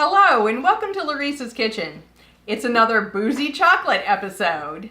Hello and welcome to Laurice's Kitchen. It's another Boozy chocolate episode.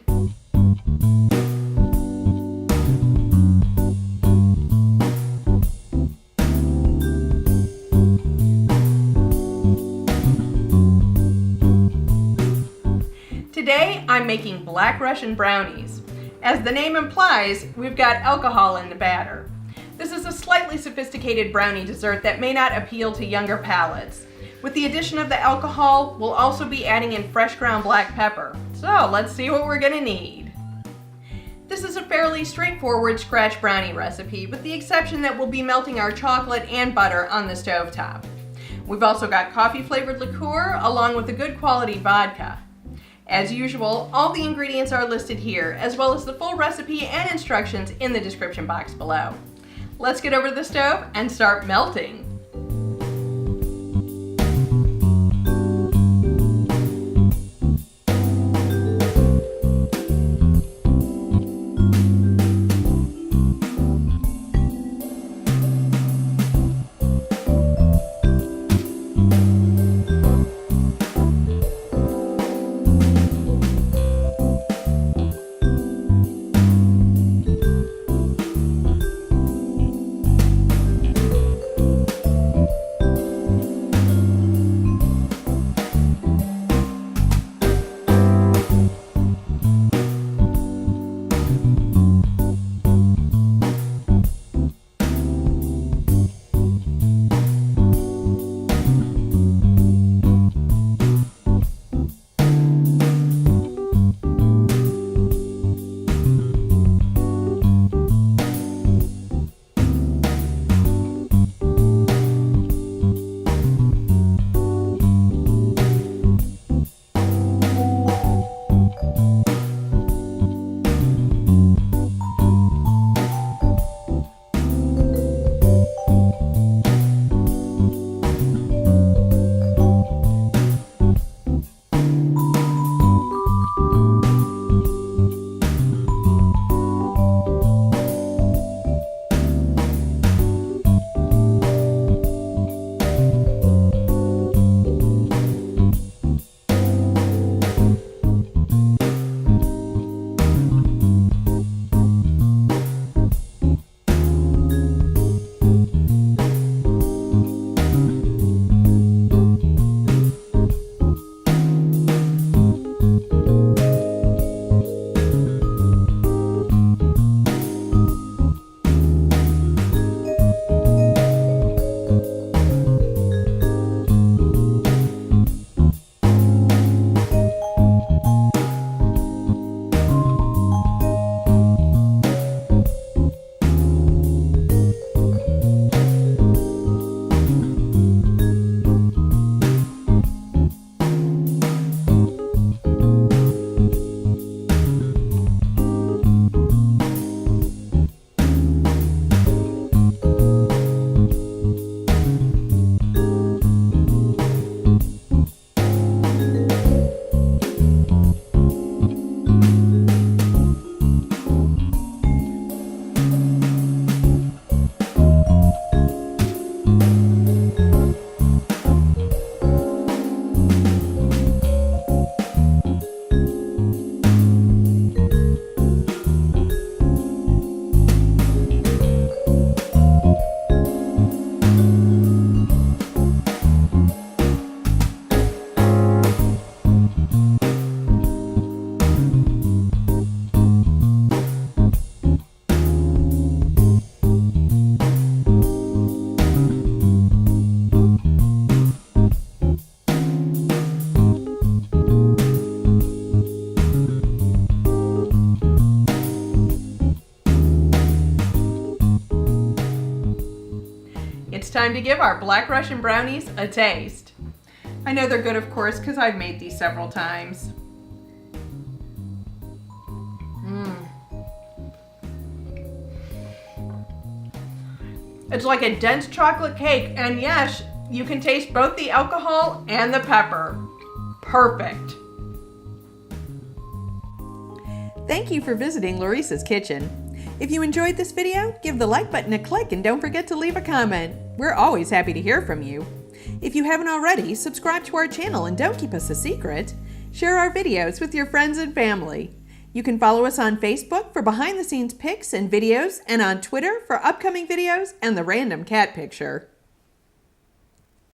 Today I'm making Black Russian brownies. As the name implies, we've got alcohol in the batter. This is a slightly sophisticated brownie dessert that may not appeal to younger palates. With the addition of the alcohol, we'll also be adding in fresh ground black pepper. So let's see what we're gonna need. This is a fairly straightforward scratch brownie recipe, with the exception that we'll be melting our chocolate and butter on the stovetop. We've also got coffee flavored liqueur along with a good quality vodka. As usual, all the ingredients are listed here, as well as the full recipe and instructions in the description box below. Let's get over to the stove and start melting. It's time to give our Black Russian brownies a taste. I know they're good, of course, because I've made these several times. It's like a dense chocolate cake, and yes, you can taste both the alcohol and the pepper. Perfect. Thank you for visiting Laurice's Kitchen. If you enjoyed this video, give the like button a click and don't forget to leave a comment. We're always happy to hear from you. If you haven't already, subscribe to our channel and don't keep us a secret. Share our videos with your friends and family. You can follow us on Facebook for behind-the-scenes pics and videos, and on Twitter for upcoming videos and the random cat picture.